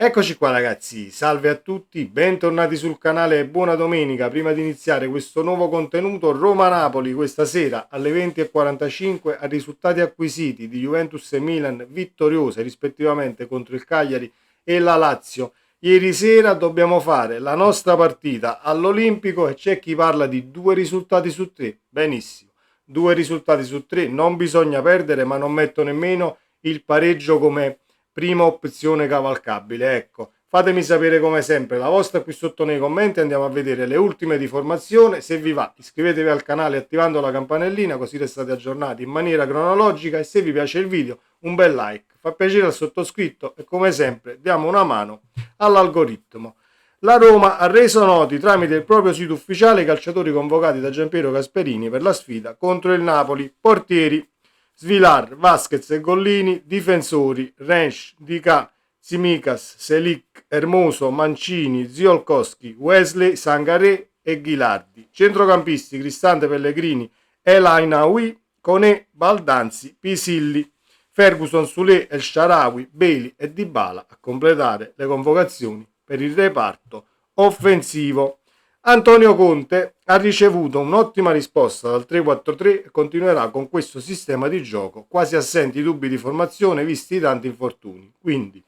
Eccoci qua ragazzi, salve a tutti, bentornati sul canale e buona domenica. Prima di iniziare questo nuovo contenuto, Roma-Napoli questa sera alle 20:45 a risultati acquisiti di Juventus e Milan vittoriose rispettivamente contro il Cagliari e la Lazio. Ieri sera dobbiamo fare la nostra partita all'Olimpico e c'è chi parla di 2 risultati su 3. Benissimo, 2 risultati su 3, non bisogna perdere, ma non metto nemmeno il pareggio come prima opzione cavalcabile. Ecco, fatemi sapere come sempre la vostra qui sotto nei commenti, andiamo a vedere le ultime di formazione. Se vi va iscrivetevi al canale attivando la campanellina così restate aggiornati in maniera cronologica e se vi piace il video un bel like, fa piacere al sottoscritto e come sempre diamo una mano all'algoritmo. La Roma ha reso noti tramite il proprio sito ufficiale i calciatori convocati da Giampiero Gasperini per la sfida contro il Napoli. Portieri: Svilar, Vasquez e Gollini. Difensori: Rensch, Dica, Simicas, Selic, Hermoso, Mancini, Ziolkowski, Wesley, Sangaré e Ghilardi. Centrocampisti: Cristante, Pellegrini, El Ainaoui, Conè, Baldanzi, Pisilli, Ferguson, Sule, El Shaarawy, Bailey e Dybala a completare le convocazioni per il reparto offensivo. Antonio Conte ha ricevuto un'ottima risposta dal 3-4-3 e continuerà con questo sistema di gioco, quasi assenti dubbi di formazione visti i tanti infortuni. Quindi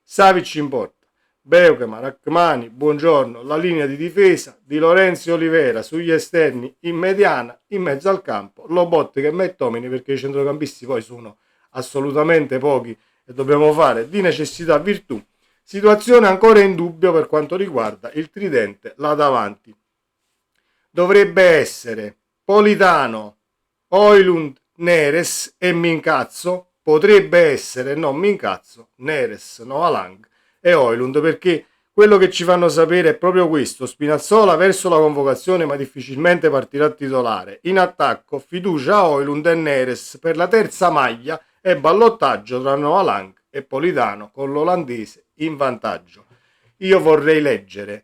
Savic in porta, Beukema, Rachmani, Buongiorno, la linea di difesa, Di Lorenzo e Olivera sugli esterni, in mediana, in mezzo al campo, Lobotka e McTominay, perché i centrocampisti poi sono assolutamente pochi e dobbiamo fare di necessità virtù. Situazione ancora in dubbio per quanto riguarda il tridente là davanti. Dovrebbe essere Politano, Højlund, Neres e Mincazzo. Potrebbe essere, no Mincazzo, Neres, no Alang e Højlund, perché quello che ci fanno sapere è proprio questo: Spinazzola verso la convocazione ma difficilmente partirà titolare. In attacco fiducia a Højlund e Neres per la terza maglia e ballottaggio tra Noalang e Politano con l'olandese in vantaggio. Io vorrei leggere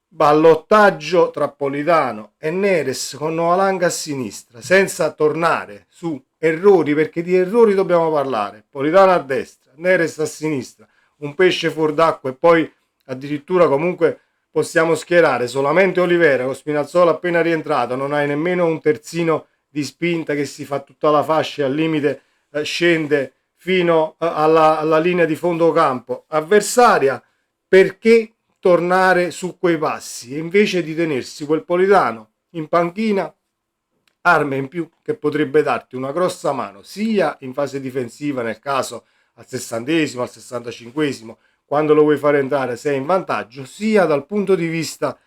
ballottaggio tra Politano e Neres con Noalang a sinistra, senza tornare su errori, perché di errori dobbiamo parlare. Politano a destra, Neres a sinistra, un pesce fuor d'acqua, e poi addirittura comunque possiamo schierare solamente Olivera con Spinazzola appena rientrato, non hai nemmeno un terzino di spinta che si fa tutta la fascia e al limite scende fino alla linea di fondo campo avversaria. Perché tornare su quei passi e invece di tenersi quel Politano in panchina, arme in più che potrebbe darti una grossa mano sia in fase difensiva nel caso al 60esimo, al 65esimo, quando lo vuoi fare entrare sei in vantaggio, sia dal punto di vista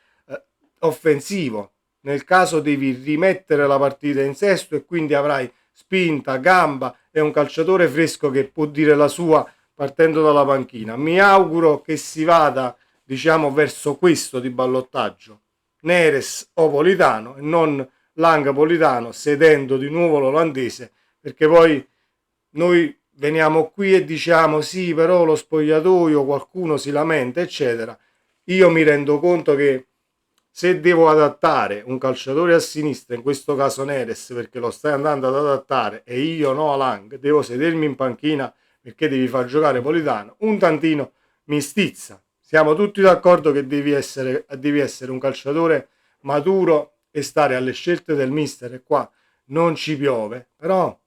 offensivo nel caso devi rimettere la partita in sesto e quindi avrai spinta, gamba e un calciatore fresco che può dire la sua partendo dalla panchina. Mi auguro che si vada, diciamo, verso questo di ballottaggio, Neres o Politano, e non Lang Politano sedendo di nuovo l'olandese, perché poi noi veniamo qui e diciamo sì però lo spogliatoio, qualcuno si lamenta eccetera. Io mi rendo conto che se devo adattare un calciatore a sinistra, in questo caso Neres, perché lo stai andando ad adattare e io no a Lang, devo sedermi in panchina perché devi far giocare Politano, un tantino mi stizza. Siamo tutti d'accordo che devi essere un calciatore maturo e stare alle scelte del mister, e qua non ci piove, però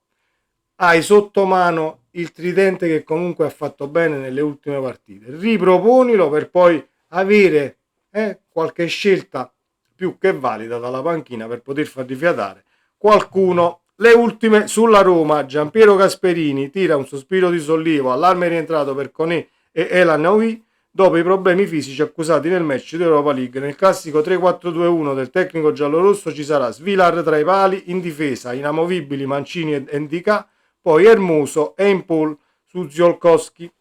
hai sotto mano il tridente che comunque ha fatto bene nelle ultime partite. Riproponilo per poi avere qualche scelta più che valida dalla panchina per poter far rifiatare qualcuno. Le ultime sulla Roma: Giampiero Gasperini tira un sospiro di sollievo, allarme rientrato per Conè e El Ainaoui dopo i problemi fisici accusati nel match di Europa League. Nel classico 3-4-2-1 del tecnico giallorosso ci sarà Svilar tra i pali, in difesa inamovibili Mancini e Ndicà, poi Hermoso e in Paul su Ziolkowski.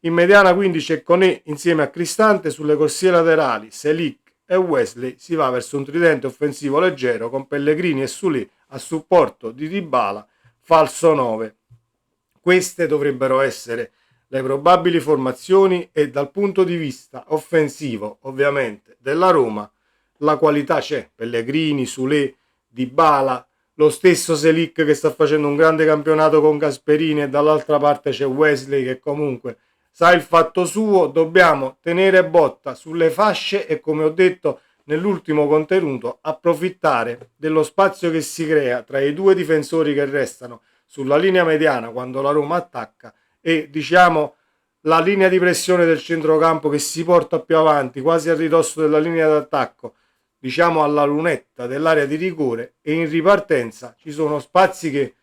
In mediana quindi c'è Conè insieme a Cristante, sulle corsie laterali Selic e Wesley. Si va verso un tridente offensivo leggero con Pellegrini e Sule a supporto di Dybala, falso 9. Queste dovrebbero essere le probabili formazioni e dal punto di vista offensivo ovviamente della Roma la qualità c'è: Pellegrini, Sule, Dybala, lo stesso Selic che sta facendo un grande campionato con Gasperini, e dall'altra parte c'è Wesley che comunque sa il fatto suo, dobbiamo tenere botta sulle fasce e, come ho detto nell'ultimo contenuto, approfittare dello spazio che si crea tra i due difensori che restano sulla linea mediana quando la Roma attacca e, diciamo, la linea di pressione del centrocampo che si porta più avanti, quasi a ridosso della linea d'attacco, diciamo alla lunetta dell'area di rigore, e in ripartenza ci sono spazi che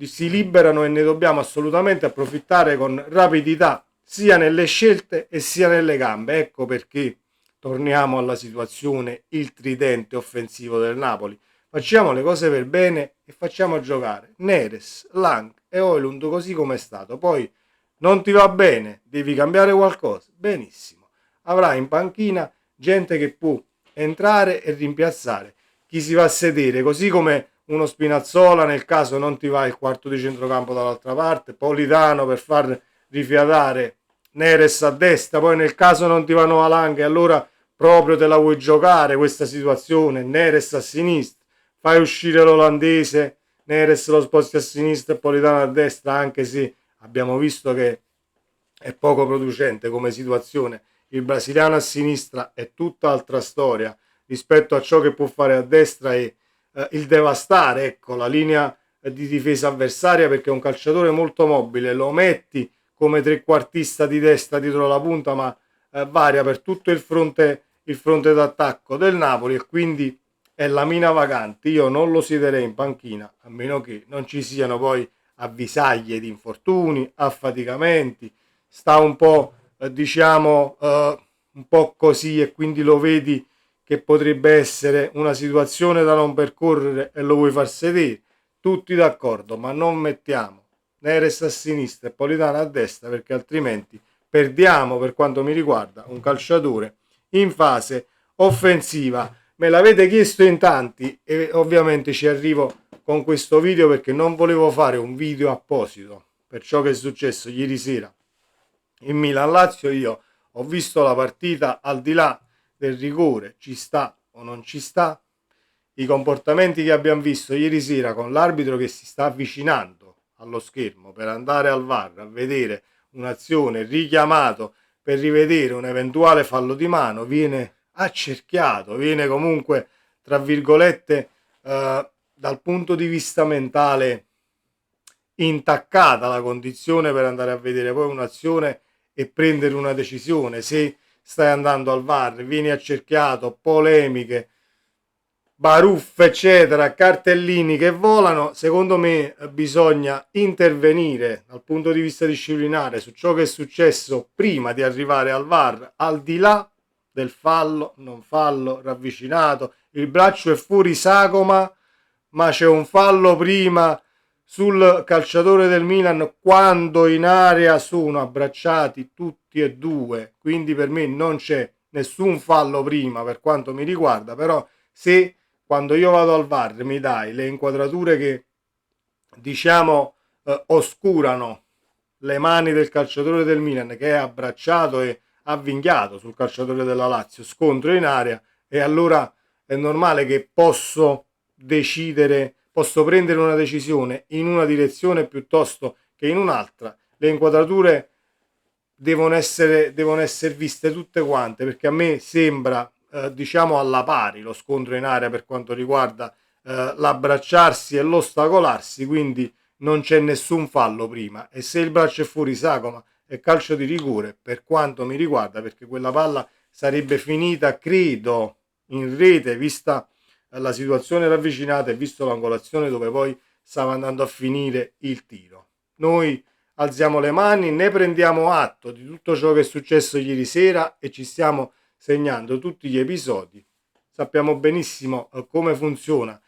si liberano e ne dobbiamo assolutamente approfittare con rapidità sia nelle scelte e sia nelle gambe. Ecco perché torniamo alla situazione il tridente offensivo del Napoli. Facciamo le cose per bene e facciamo giocare Neres, Lang e Højlund così come è stato. Poi non ti va bene, devi cambiare qualcosa, benissimo. Avrai in panchina gente che può entrare e rimpiazzare chi si va a sedere, così come uno Spinazzola nel caso non ti va il quarto di centrocampo dall'altra parte, Politano per far rifiatare Neres a destra, poi nel caso non ti va Novalanga e allora proprio te la vuoi giocare questa situazione, Neres a sinistra, fai uscire l'olandese, Neres lo sposti a sinistra e Politano a destra, anche se abbiamo visto che è poco producente come situazione. Il brasiliano a sinistra è tutt'altra storia rispetto a ciò che può fare a destra e il devastare, ecco, la linea di difesa avversaria, perché è un calciatore molto mobile, lo metti come trequartista di destra dietro la punta, ma varia per tutto il fronte d'attacco del Napoli, e quindi è la mina vagante. Io non lo siederei in panchina a meno che non ci siano poi avvisaglie di infortuni, affaticamenti, sta un po' un po' così, e quindi lo vedi che potrebbe essere una situazione da non percorrere e lo vuoi far sedere. Tutti d'accordo, ma non mettiamo Neres a sinistra e Politano a destra, perché altrimenti perdiamo, per quanto mi riguarda, un calciatore in fase offensiva. Me l'avete chiesto in tanti e ovviamente ci arrivo con questo video perché non volevo fare un video apposito per ciò che è successo ieri sera in Milan-Lazio. Io ho visto la partita, al di là del rigore, ci sta o non ci sta, i comportamenti che abbiamo visto ieri sera con l'arbitro che si sta avvicinando allo schermo per andare al VAR a vedere un'azione, richiamato per rivedere un eventuale fallo di mano, viene accerchiato, viene comunque, tra virgolette, dal punto di vista mentale intaccata la condizione per andare a vedere poi un'azione e prendere una decisione. Se stai andando al VAR, vieni accerchiato, polemiche, baruffe, eccetera, cartellini che volano, secondo me bisogna intervenire dal punto di vista disciplinare su ciò che è successo prima di arrivare al VAR, al di là del fallo, non fallo, ravvicinato, il braccio è fuori sagoma, ma c'è un fallo prima sul calciatore del Milan quando in area sono abbracciati tutti e due, quindi per me non c'è nessun fallo prima per quanto mi riguarda. Però se quando io vado al VAR mi dai le inquadrature che oscurano le mani del calciatore del Milan che è abbracciato e avvinghiato sul calciatore della Lazio, scontro in area, e allora è normale che posso prendere una decisione in una direzione piuttosto che in un'altra. Le inquadrature devono essere viste tutte quante, perché a me sembra alla pari lo scontro in area per quanto riguarda l'abbracciarsi e l'ostacolarsi, quindi non c'è nessun fallo prima, e se il braccio è fuori sagoma è calcio di rigore per quanto mi riguarda, perché quella palla sarebbe finita, credo, in rete, vista la situazione ravvicinata e visto l'angolazione dove poi stava andando a finire il tiro. Noi alziamo le mani, ne prendiamo atto di tutto ciò che è successo ieri sera e ci stiamo segnando tutti gli episodi. Sappiamo benissimo come funziona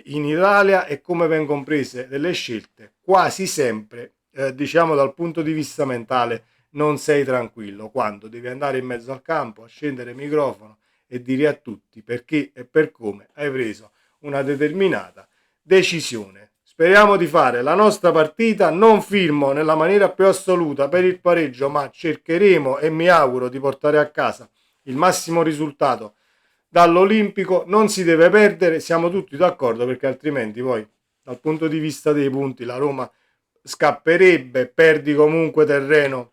in Italia e come vengono prese delle scelte. Quasi sempre, dal punto di vista mentale, non sei tranquillo quando devi andare in mezzo al campo, accendere il microfono e dire a tutti perché e per come hai preso una determinata decisione. Speriamo di fare la nostra partita, non firmo nella maniera più assoluta per il pareggio, ma cercheremo e mi auguro di portare a casa il massimo risultato dall'Olimpico. Non si deve perdere, siamo tutti d'accordo, perché altrimenti poi dal punto di vista dei punti la Roma scapperebbe, perdi comunque terreno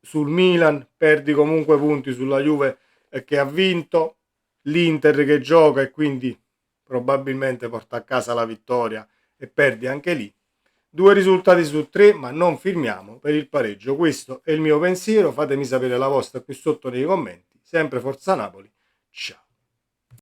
sul Milan, perdi comunque punti sulla Juve che ha vinto, l'Inter che gioca e quindi probabilmente porta a casa la vittoria e perdi anche lì. 2 risultati su 3, ma non firmiamo per il pareggio. Questo è il mio pensiero, fatemi sapere la vostra qui sotto nei commenti. Sempre Forza Napoli, ciao.